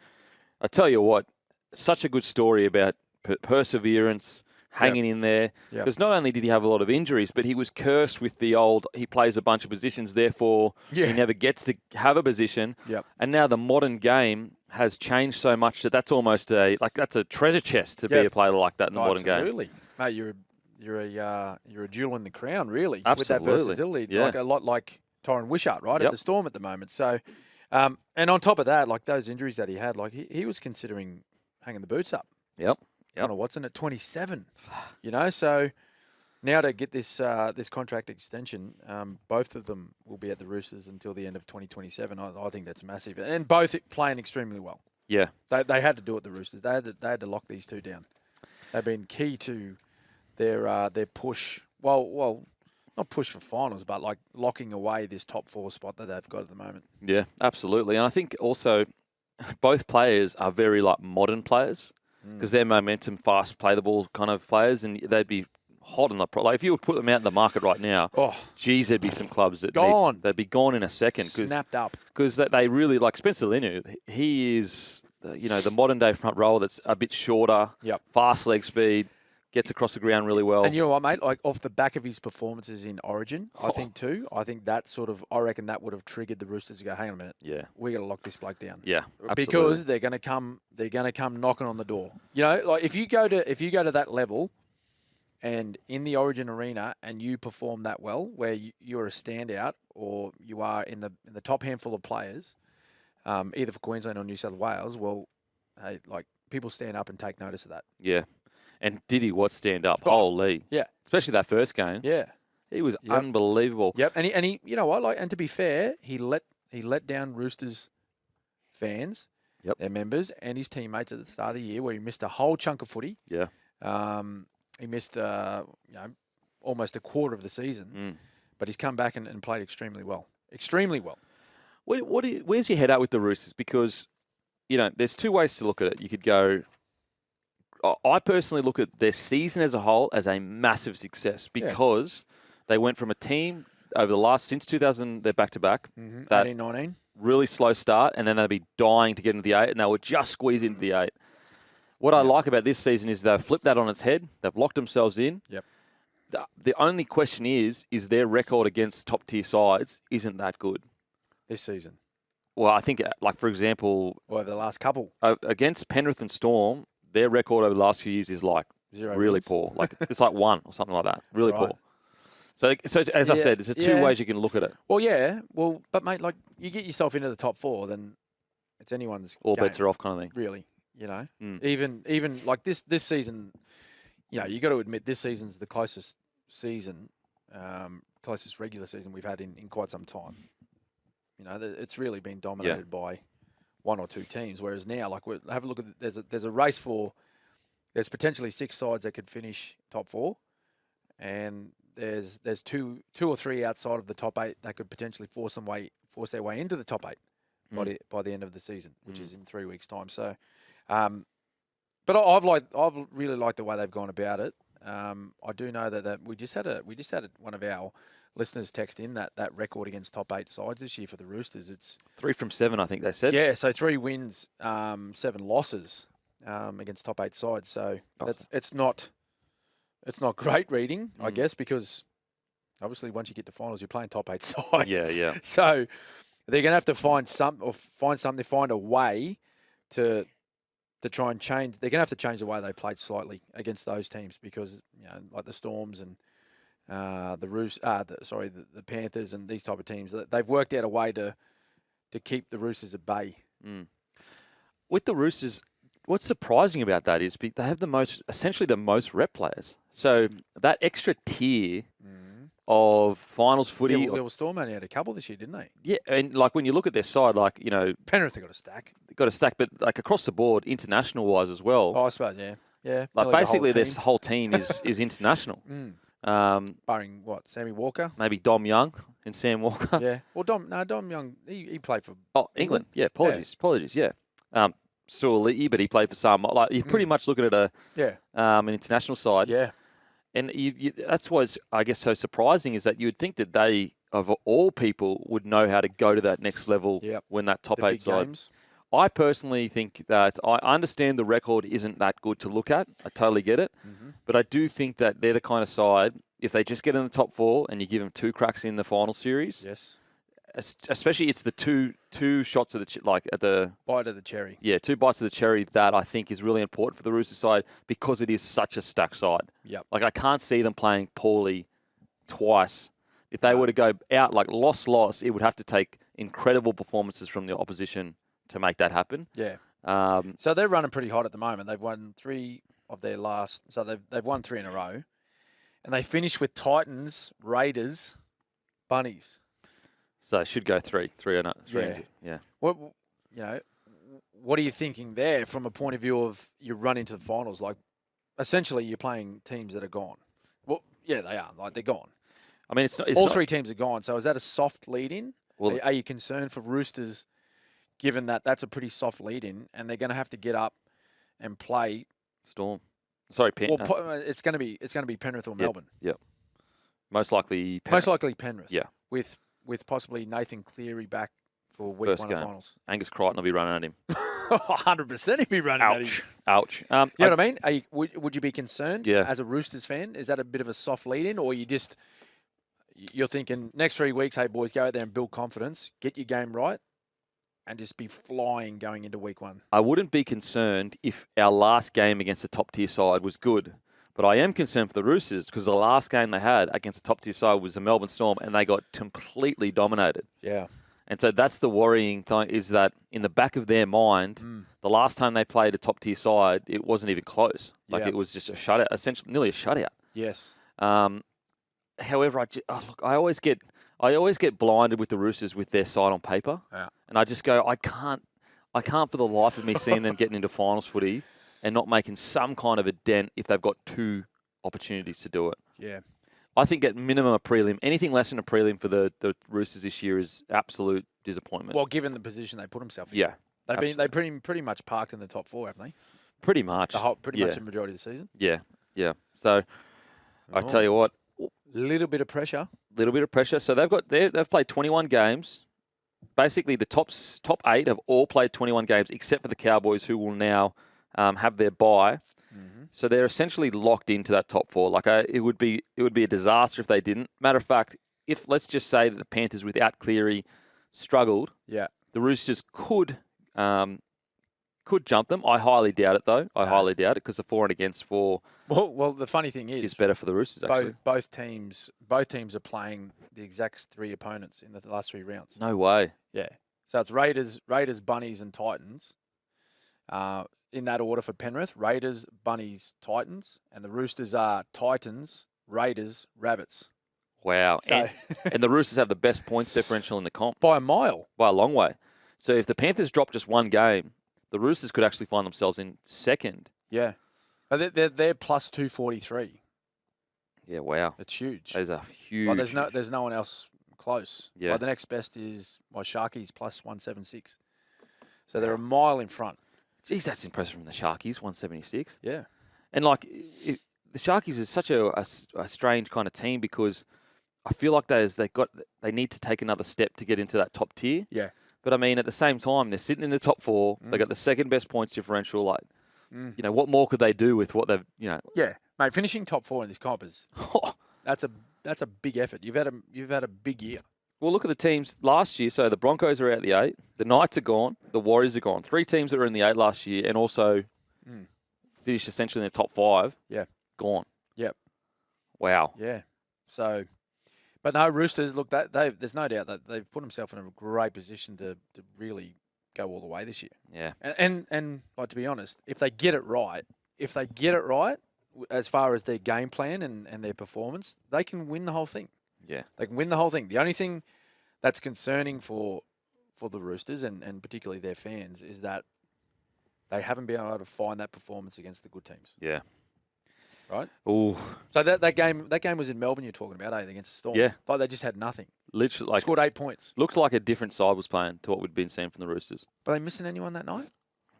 Speaker 1: I tell you what, such a good story about perseverance, hanging in there. Because not only did he have a lot of injuries, but he was cursed with the old, he plays a bunch of positions, therefore he never gets to have a position. And now the modern game has changed so much that's almost that's a treasure chest to be a player like that in the modern game.
Speaker 2: Absolutely. Mate, you're a jewel in the crown, really.
Speaker 1: Absolutely.
Speaker 2: With that versatility. Like a lot like Tyron Wishart, right, at the Storm at the moment. So, and on top of that, like those injuries that he had, like he was considering hanging the boots up. Connor Watson at 27, so now to get this contract extension, both of them will be at the Roosters until the end of 2027. I think that's massive, and both playing extremely well.
Speaker 1: Yeah,
Speaker 2: they had to do it. The Roosters, they had to lock these two down. They've been key to their push. Well, not push for finals, but like locking away this top 4 spot that they've got at the moment.
Speaker 1: Yeah, absolutely, and I think also both players are very modern players. Because they're momentum, fast, play the ball kind of players, and they'd be hot on the pro. Like if you would put them out in the market right now, geez, there'd be some clubs that they'd be gone in a second.
Speaker 2: Snapped up.
Speaker 1: Because they really like Spencer Leniu. He is, the modern day front rower that's a bit shorter, fast leg speed, gets across the ground really well.
Speaker 2: And you know what, mate? Like off the back of his performances in Origin, I think that I reckon that would have triggered the Roosters to go, hang on a minute.
Speaker 1: Yeah.
Speaker 2: We got to lock this bloke down.
Speaker 1: Yeah. Absolutely.
Speaker 2: Because they're going to come knocking on the door. Like if you go to that level and in the Origin arena and you perform that well, where you're a standout or you are in the top handful of players, either for Queensland or New South Wales, well, hey, like people stand up and take notice of that.
Speaker 1: Yeah. And did he stand up? Holy.
Speaker 2: Yeah.
Speaker 1: Especially that first game.
Speaker 2: Yeah.
Speaker 1: He was unbelievable.
Speaker 2: Yep. And he you know what, and to be fair, he let down Roosters fans, their members, and his teammates at the start of the year where he missed a whole chunk of footy.
Speaker 1: Yeah.
Speaker 2: He missed almost a quarter of the season. But he's come back and played extremely well. Extremely well.
Speaker 1: Where's your head at with the Roosters? Because, there's two ways to look at it. You could go, I personally look at their season as a whole as a massive success because they went from a team over the last, since 2000, they're back-to-back.
Speaker 2: 18-19.
Speaker 1: Really slow start, and then they'd be dying to get into the 8, and they would just squeeze into the 8. What I like about this season is they've flipped that on its head. They've locked themselves in.
Speaker 2: Yep.
Speaker 1: The only question is their record against top-tier sides isn't that good.
Speaker 2: This season.
Speaker 1: Well, I think, like, for example...
Speaker 2: Over the last couple.
Speaker 1: Against Penrith and Storm, their record over the last few years is, like,
Speaker 2: 0
Speaker 1: really
Speaker 2: wins.
Speaker 1: poor. Like, it's like 1 or something like that. Really poor. So as I said, there's two ways you can look at it.
Speaker 2: Well, yeah. Well, but, mate, like, you get yourself into the top 4, then it's anyone's
Speaker 1: All
Speaker 2: game,
Speaker 1: bets are off kind of thing.
Speaker 2: really, you know. Even like this season, you know, you got to admit this season's the closest season, closest regular season we've had in quite some time. You know, it's really been dominated by 1 or 2 teams, whereas now, like, have a look at there's a race for, there's potentially 6 sides that could finish top 4, and there's two or three outside of the top 8 that could potentially force their way into the top 8 by the end of the season, which is in 3 weeks' time. So, but I've really liked the way they've gone about it. I do know that we just had one of our listeners text in that record against top 8 sides this year for the Roosters. It's
Speaker 1: 3 from 7, I think they said.
Speaker 2: Yeah, so 3 wins, 7 losses against top 8 sides. So it's not great reading, I guess, because obviously once you get to finals, you're playing top 8 sides.
Speaker 1: Yeah.
Speaker 2: So they're going to have to find a way to try and change. They're going to have to change the way they played slightly against those teams because, you know, like the Storms and the Panthers and these type of teams, they've worked out a way to keep the Roosters at bay.
Speaker 1: With the Roosters, what's surprising about that is they have essentially the most rep players. So that extra tier of finals footy.
Speaker 2: Yeah, well, Storm only had a couple this year, didn't they?
Speaker 1: Yeah, and like when you look at their side, like, you know,
Speaker 2: Penrith have got a stack.
Speaker 1: They've got a stack, but like across the board, international wise as well.
Speaker 2: Oh, I suppose, yeah. Yeah.
Speaker 1: Like basically this whole team is international.
Speaker 2: Barring what? Sammy Walker?
Speaker 1: Maybe Dom Young and Sam Walker.
Speaker 2: Yeah. Well, Dom Young, he played for
Speaker 1: England. Yeah, apologies, yeah. Suoli'i, but he played for Samoa. Like, you're pretty much looking at an international side.
Speaker 2: Yeah.
Speaker 1: And that's what's, I guess, so surprising is that you would think that they, of all people, would know how to go to that next level when that top 8 side.
Speaker 2: Games.
Speaker 1: I personally think that I understand the record isn't that good to look at. I totally get it. But I do think that they're the kind of side, if they just get in the top 4 and you give them 2 cracks in the final series, especially it's the two shots of the
Speaker 2: bite of the cherry.
Speaker 1: Yeah, 2 bites of the cherry that I think is really important for the Roosters side because it is such a stacked side.
Speaker 2: Yep.
Speaker 1: Like, I can't see them playing poorly twice. If they were to go out like loss, it would have to take incredible performances from the opposition to make that happen.
Speaker 2: Yeah. So they're running pretty hot at the moment. They've won 3 of their last. So they've won 3 in a row, and they finished with Titans, Raiders, Bunnies.
Speaker 1: So it should go 3 or not. 3. Yeah.
Speaker 2: What are you thinking there from a point of view of you run into the finals? Like, essentially, you're playing teams that are gone. Well, yeah, they are. Like, they're gone.
Speaker 1: I mean, it's
Speaker 2: all
Speaker 1: not,
Speaker 2: 3 teams are gone. So is that a soft lead-in?
Speaker 1: Well,
Speaker 2: are you concerned for Roosters, given that that's a pretty soft lead-in, and they're going to have to get up and play
Speaker 1: Storm? Sorry,
Speaker 2: it's going to be Penrith or Melbourne.
Speaker 1: Yep. Most likely Penrith.
Speaker 2: Yeah. With possibly Nathan Cleary back for week 1 of finals.
Speaker 1: Angus Crichton will be running at him.
Speaker 2: 100% he'd be running at him.
Speaker 1: Ouch.
Speaker 2: You know what I mean? Would you be concerned as a Roosters fan? Is that a bit of a soft lead-in, or you're thinking next 3 weeks, hey, boys, go out there and build confidence, get your game right, and just be flying going into week 1?
Speaker 1: I wouldn't be concerned if our last game against a top-tier side was good. But I am concerned for the Roosters because the last game they had against a top-tier side was the Melbourne Storm, and they got completely dominated.
Speaker 2: Yeah.
Speaker 1: And so that's the worrying thing, is that in the back of their mind, the last time they played a top-tier side, it wasn't even close. Like, it was just a shutout, essentially nearly a shutout.
Speaker 2: Yes.
Speaker 1: However, I always get blinded with the Roosters with their side on paper.
Speaker 2: Yeah.
Speaker 1: And I just go, I can't for the life of me seeing them getting into finals footy and not making some kind of a dent if they've got 2 opportunities to do it.
Speaker 2: Yeah.
Speaker 1: I think at minimum a prelim. Anything less than a prelim for the Roosters this year is absolute disappointment.
Speaker 2: Well, given the position they put themselves in.
Speaker 1: Yeah.
Speaker 2: They've pretty much parked in the top 4, haven't they?
Speaker 1: Pretty much.
Speaker 2: Pretty much the majority of the season.
Speaker 1: Yeah, yeah. So I tell you what,
Speaker 2: Little bit of pressure.
Speaker 1: So they've played 21 games. Basically, the top 8 have all played 21 games, except for the Cowboys, who will now have their bye.
Speaker 2: Mm-hmm.
Speaker 1: So they're essentially locked into that top 4. Like it would be a disaster if they didn't. Matter of fact, if let's just say that the Panthers without Cleary struggled,
Speaker 2: Yeah.
Speaker 1: the Roosters could jump them. I highly doubt it, though. I highly doubt it because the for and against for
Speaker 2: Well, the funny thing is
Speaker 1: better for the Roosters. Actually,
Speaker 2: both teams are playing the exact 3 opponents in the last 3 rounds.
Speaker 1: no way.
Speaker 2: Yeah. So it's Raiders, Bunnies, and Titans. In that order for Penrith: Raiders, Bunnies, Titans, and the Roosters are Titans, Raiders, Rabbits.
Speaker 1: Wow.
Speaker 2: So
Speaker 1: And the Roosters have the best points differential in the comp
Speaker 2: by a mile.
Speaker 1: by a long way. So if the Panthers drop just one game, the Roosters could actually find themselves in second.
Speaker 2: Yeah. They're plus 243.
Speaker 1: Yeah, wow.
Speaker 2: It's huge.
Speaker 1: That is a huge.
Speaker 2: Like, there's no one else close.
Speaker 1: Yeah.
Speaker 2: Like, the next best is Sharkies plus 176. So they're a mile in front.
Speaker 1: Geez, that's impressive from the Sharkies, 176.
Speaker 2: Yeah.
Speaker 1: And the Sharkies is such a strange kind of team because I feel like they need to take another step to get into that top tier.
Speaker 2: Yeah.
Speaker 1: But I mean, at the same time, they're sitting in the top 4. They got the second best points differential. Like, what more could they do with what they've,
Speaker 2: Yeah, mate. Finishing top 4 in this comp is that's a big effort. You've had a big year.
Speaker 1: Well, look at the teams last year. So the Broncos are out the 8. The Knights are gone. The Warriors are gone. 3 teams that were in the 8 last year and also finished essentially in the top 5.
Speaker 2: Yeah.
Speaker 1: Gone.
Speaker 2: Yep.
Speaker 1: Wow.
Speaker 2: Yeah. So, but no, Roosters. Look, there's no doubt that they've put themselves in a great position to really go all the way this year.
Speaker 1: Yeah.
Speaker 2: And like, to be honest, if they get it right, as far as their game plan and their performance, they can win the whole thing.
Speaker 1: Yeah.
Speaker 2: They can win the whole thing. The only thing that's concerning for the Roosters and particularly their fans is that they haven't been able to find that performance against the good teams.
Speaker 1: Yeah.
Speaker 2: Right?
Speaker 1: Ooh.
Speaker 2: So that game was in Melbourne you're talking about, against Storm.
Speaker 1: Yeah.
Speaker 2: Like, they just had nothing.
Speaker 1: Literally,
Speaker 2: Scored 8 points.
Speaker 1: looked like a different side was playing to what we'd been seeing from the Roosters.
Speaker 2: Were they missing anyone that night?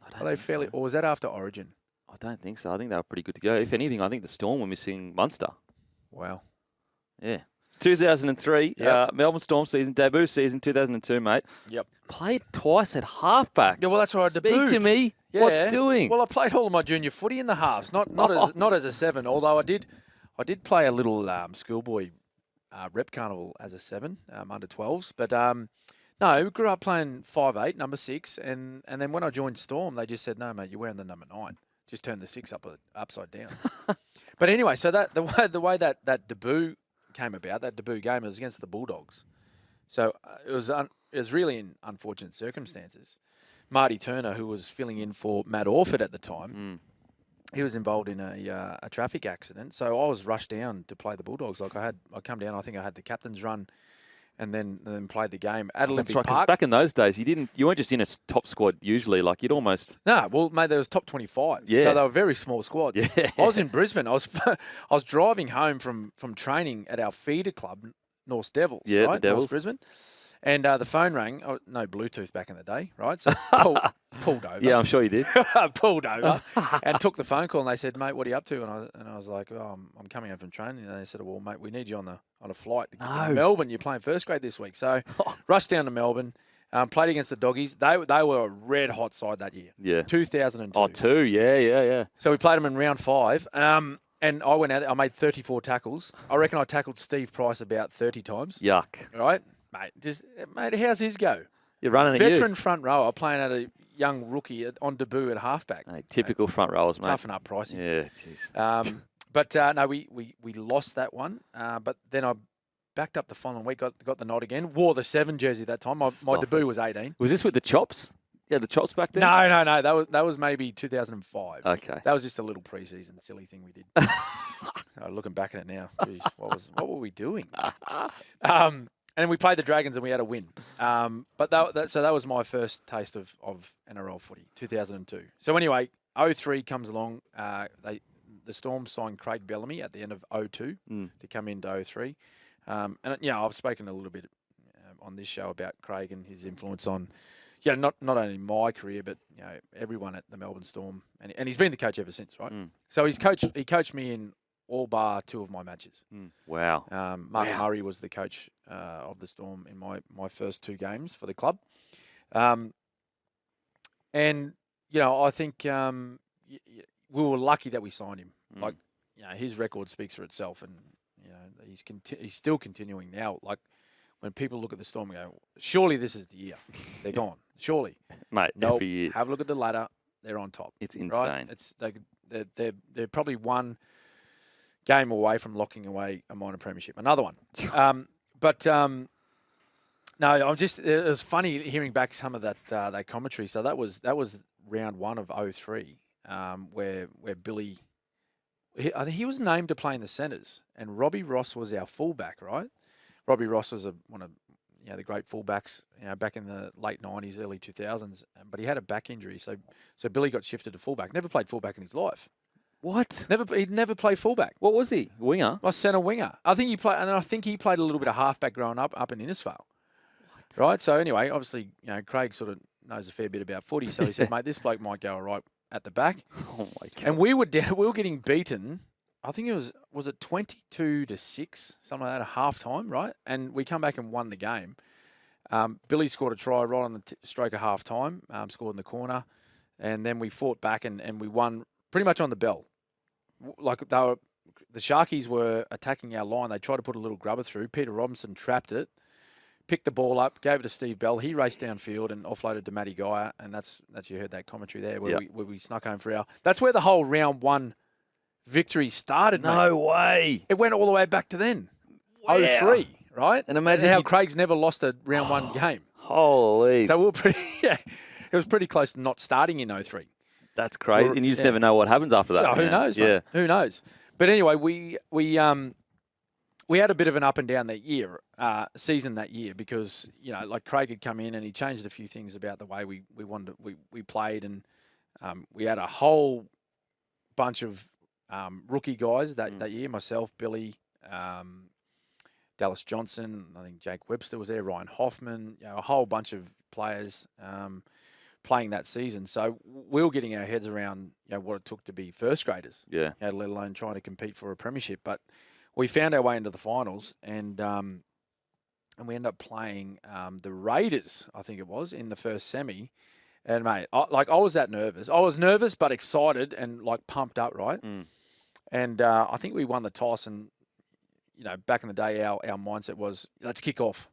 Speaker 1: I don't think so.
Speaker 2: Or was that after Origin?
Speaker 1: I don't think so. I think they were pretty good to go. If anything, I think the Storm were missing Munster.
Speaker 2: Wow.
Speaker 1: Yeah. 2003,
Speaker 2: Yep.
Speaker 1: Melbourne Storm season, debut season, 2002, mate.
Speaker 2: Yep.
Speaker 1: Played twice at halfback.
Speaker 2: Yeah, well, that's where I
Speaker 1: Speak
Speaker 2: debuted.
Speaker 1: to me.
Speaker 2: Yeah.
Speaker 1: What's doing?
Speaker 2: Well, I played all of my junior footy in the halves, not as a 7. Although I did play a little schoolboy rep carnival as a 7, under 12s. But no, grew up playing 5'8", number 6, and then when I joined Storm, they just said, "No, mate, you're wearing the number 9. Just turn the 6 upside down." But anyway, so that the way that debut came about, that debut game, it was against the Bulldogs. So it was really in unfortunate circumstances. Marty Turner, who was filling in for Matt Orford at the time, he was involved in a traffic accident. So I was rushed down to play the Bulldogs. Like, I come down, I think I had the captain's run, and then played the game at Olympic
Speaker 1: That's right, because
Speaker 2: Park.
Speaker 1: back in those days, you weren't just in a top squad usually. Like, you'd almost...
Speaker 2: No, well, mate, there was top 25.
Speaker 1: Yeah.
Speaker 2: So they were very small squads.
Speaker 1: Yeah.
Speaker 2: I was in Brisbane. I was driving home from training at our feeder club, North Devils.
Speaker 1: Yeah,
Speaker 2: right?
Speaker 1: the Devils.
Speaker 2: North Brisbane. And the phone rang. Oh, no Bluetooth back in the day, right? So pulled over.
Speaker 1: Yeah, I'm sure you did.
Speaker 2: Pulled over and took the phone call. And they said, "Mate, what are you up to?" And I was like, "Oh, I'm coming home from training." And they said, "Well, mate, we need you on a flight to Melbourne. You're playing first grade this week." So rushed down to Melbourne. Played against the Doggies. They were a red hot side that year.
Speaker 1: Yeah.
Speaker 2: 2002.
Speaker 1: Oh, 2. Yeah.
Speaker 2: So we played them in round 5. And I went out there. I made 34 tackles. I reckon I tackled Steve Price about 30 times.
Speaker 1: Yuck.
Speaker 2: Right? Mate, how's his go?
Speaker 1: You're running
Speaker 2: Veteran front rower playing at a young rookie on debut at halfback.
Speaker 1: Hey, typical front rowers, mate.
Speaker 2: Toughen up pricing.
Speaker 1: Yeah, jeez.
Speaker 2: But no, we lost that one. But then I backed up the following week, got the nod again. Wore the 7 jersey that time. My debut was 18.
Speaker 1: Was this with the chops? Yeah, the chops back then?
Speaker 2: No. That was maybe 2005.
Speaker 1: Okay.
Speaker 2: That was just a little preseason silly thing we did. Looking back at it now, geez, what were we doing? And we played the Dragons and we had a win. But that was my first taste of NRL footy, 2002. So anyway, 03 comes along. The Storm signed Craig Bellamy at the end of 02 to come into 03. And I've spoken a little bit on this show about Craig and his influence on, yeah, not only my career, but everyone at the Melbourne Storm, and he's been the coach ever since, right? So he coached me in all bar 2 of my matches.
Speaker 1: Wow.
Speaker 2: Martin Murray was the coach of the Storm in my first 2 games for the club, and I think we were lucky that we signed him. Like, his record speaks for itself, and he's still continuing now. Like, when people look at the Storm and go, surely this is the year. They're gone. Surely.
Speaker 1: Mate,
Speaker 2: nope.
Speaker 1: every year.
Speaker 2: Have a look at the ladder. They're on top.
Speaker 1: It's insane.
Speaker 2: Right? It's they're probably one game away from locking away a minor premiership. Another one. No, I'm just. It was funny hearing back some of that commentary. So that was round 1 of 03, where Billy. I think he was named to play in the centres, and Robbie Ross was our fullback, right? Robbie Ross was one of the great fullbacks back in the late 90s, early 2000s, but he had a back injury, so Billy got shifted to fullback. Never played fullback in his life.
Speaker 1: What?
Speaker 2: He'd never played fullback.
Speaker 1: What was he? Winger?
Speaker 2: Well, centre winger. I think he played a little bit of halfback growing up in Innisfail. What? Right. So anyway, obviously, Craig sort of knows a fair bit about footy, so he said, "Mate, this bloke might go all right at the back."
Speaker 1: Oh my God.
Speaker 2: And we were getting beaten. I think it was it 22-6, something like that, at halftime, right? And we come back and won the game. Billy scored a try right on the stroke of halftime, scored in the corner, and then we fought back and we won pretty much on the bell. Like the Sharkies were attacking our line. They tried to put a little grubber through. Peter Robinson trapped it, picked the ball up, gave it to Steve Bell. He raced downfield and offloaded to Matty Geyer, and that's you heard that commentary there where we snuck home for our. That's where the whole round 1 victory started.
Speaker 1: No
Speaker 2: mate.
Speaker 1: way.
Speaker 2: It went all the way back to then.
Speaker 1: Wow.
Speaker 2: 03, right?
Speaker 1: And imagine
Speaker 2: how Craig's never lost a round 1 game.
Speaker 1: Holy.
Speaker 2: So we were pretty. Yeah, it was pretty close to not starting in 03.
Speaker 1: That's crazy. And you just never know what happens after that.
Speaker 2: Oh, who knows?
Speaker 1: Yeah.
Speaker 2: Mate? Who knows? But anyway, we had a bit of an up and down season that year because like Craig had come in and he changed a few things about the way we played, and we had a whole bunch of rookie guys that year. Myself, Billy, Dallas Johnson, I think Jake Webster was there, Ryan Hoffman, a whole bunch of players playing that season. So we were getting our heads around what it took to be first graders, let alone trying to compete for a premiership. But we found our way into the finals, and we ended up playing the Raiders, I think it was, in the first semi. And mate, I was that nervous. I was nervous but excited and pumped up, right? And I think we won the toss, and back in the day, our mindset was let's kick off.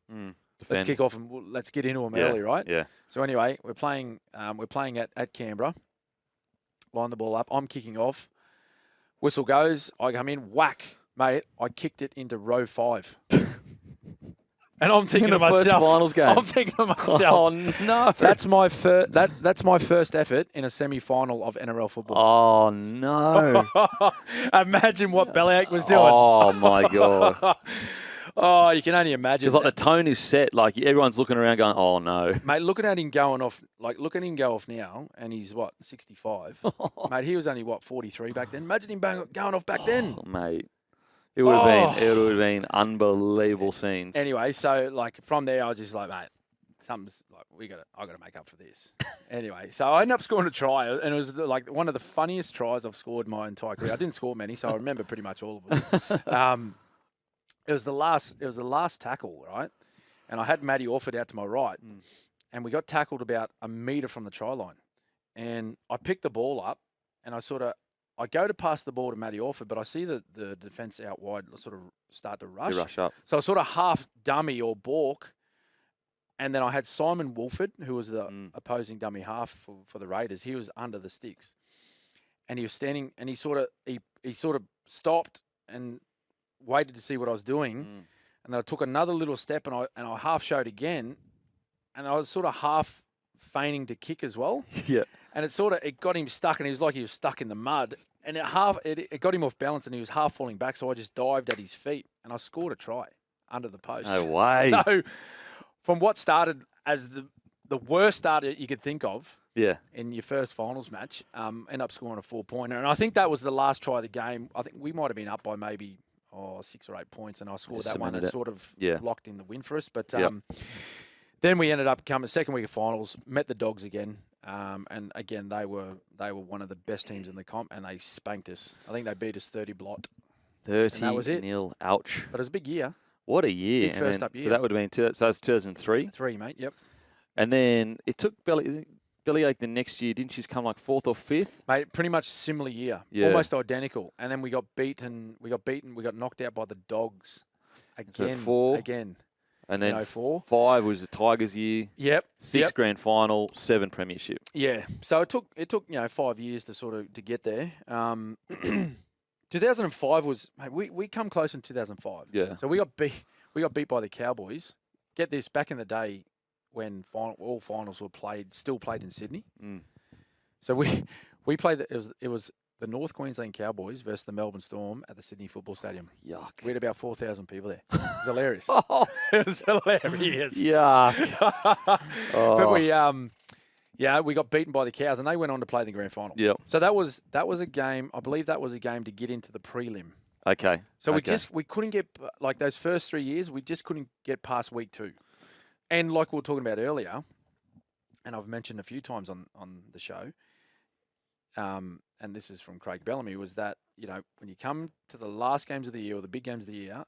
Speaker 2: Let's kick off and let's get into them early, right?
Speaker 1: Yeah.
Speaker 2: So anyway, we're playing at Canberra. Line the ball up. I'm kicking off. Whistle goes. I come in. Whack, mate. I kicked it into row 5. And I'm thinking to myself,
Speaker 1: finals game.
Speaker 2: I'm thinking to myself,
Speaker 1: oh no,
Speaker 2: that's my first effort in a semi-final of NRL football.
Speaker 1: Oh no!
Speaker 2: Imagine what Bellyache was doing.
Speaker 1: Oh my God!
Speaker 2: Oh, you can only imagine.
Speaker 1: Because the tone is set. Like everyone's looking around, going, "Oh no,
Speaker 2: mate." Looking at him going off, look at him go off now, and he's 65. Mate, he was only 43 back then. Imagine him going off back then,
Speaker 1: mate. It would have been unbelievable scenes.
Speaker 2: Anyway, so from there, I was just like, mate, something's I got to make up for this. Anyway, so I ended up scoring a try, and it was one of the funniest tries I've scored my entire career. I didn't score many, so I remember pretty much all of them. It was the last tackle, right? And I had Matty Orford out to my right, and we got tackled about a metre from the try line, and I picked the ball up, and I go to pass the ball to Matty Orford, but I see the defence out wide sort of start to rush.
Speaker 1: You rush up.
Speaker 2: So I sort of half dummy or balk. And then I had Simon Wolford, who was the opposing dummy half for the Raiders. He was under the sticks. And he was standing, and he sort of stopped and waited to see what I was doing. And then I took another little step, and I half showed again. And I was sort of half feigning to kick as well.
Speaker 1: Yeah.
Speaker 2: And it got him stuck, and he was stuck in the mud. And it got him off balance, and he was half falling back. So I just dived at his feet, and I scored a try under the post.
Speaker 1: No way.
Speaker 2: So from what started as the worst start you could think of, in your first finals match, end up scoring a 4-pointer. And I think that was the last try of the game. I think we might have been up by maybe 6 or 8 points, and I scored that one that sort of locked in the win for us. But Then we ended up coming second week of finals, met the Dogs again, and again they were one of the best teams in the comp, and they spanked us. I think they beat us 30-blot.
Speaker 1: 30-0. Ouch.
Speaker 2: But it was a big year.
Speaker 1: What a year.
Speaker 2: Big first up year.
Speaker 1: So that would have been, so that's 2003?
Speaker 2: 3, mate, yep.
Speaker 1: And then it took Bellyache the next year, didn't she come like 4th or 5th?
Speaker 2: Mate, pretty much similar year.
Speaker 1: Yeah.
Speaker 2: Almost identical. And then we got beaten, we got knocked out by the Dogs again.
Speaker 1: So 4.
Speaker 2: Again.
Speaker 1: And then
Speaker 2: 04.
Speaker 1: 5 was the Tigers' year.
Speaker 2: Yep.
Speaker 1: 6 grand final, 7 premiership.
Speaker 2: Yeah. So it took 5 years to sort of to get there. 2005 was, mate, we come close in 2005.
Speaker 1: Yeah.
Speaker 2: So we got beat by the Cowboys. Get this, back in the day when all finals were still played in Sydney.
Speaker 1: Mm.
Speaker 2: So we played it was the North Queensland Cowboys versus the Melbourne Storm at the Sydney Football Stadium.
Speaker 1: Yuck.
Speaker 2: We had about 4,000 people there. It was hilarious.
Speaker 1: Oh,
Speaker 2: It was hilarious.
Speaker 1: yuck.
Speaker 2: But we got beaten by the Cows, and they went on to play the grand final.
Speaker 1: Yep.
Speaker 2: So that was a game. I believe that was a game to get into the prelim.
Speaker 1: Okay.
Speaker 2: So
Speaker 1: okay.
Speaker 2: we couldn't get, like, those first 3 years, we just couldn't get past week 2. And like we were talking about earlier, and I've mentioned a few times on the show, and this is from Craig Bellamy, was that, when you come to the last games of the year or the big games of the year,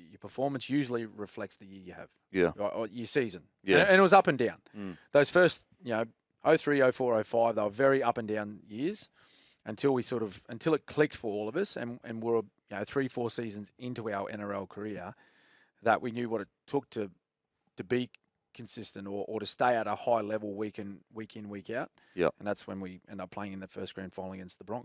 Speaker 2: your performance usually reflects the year you have.
Speaker 1: Yeah.
Speaker 2: Or your season.
Speaker 1: Yeah.
Speaker 2: And it was up and down.
Speaker 1: Mm.
Speaker 2: Those first, 03, 04, 05, they were very up and down years until it clicked for all of us, and we're 3-4 seasons into our NRL career that we knew what it took to be consistent or to stay at a high level week in, week out.
Speaker 1: Yeah.
Speaker 2: And that's when we end up playing in the first grand final against the Broncos.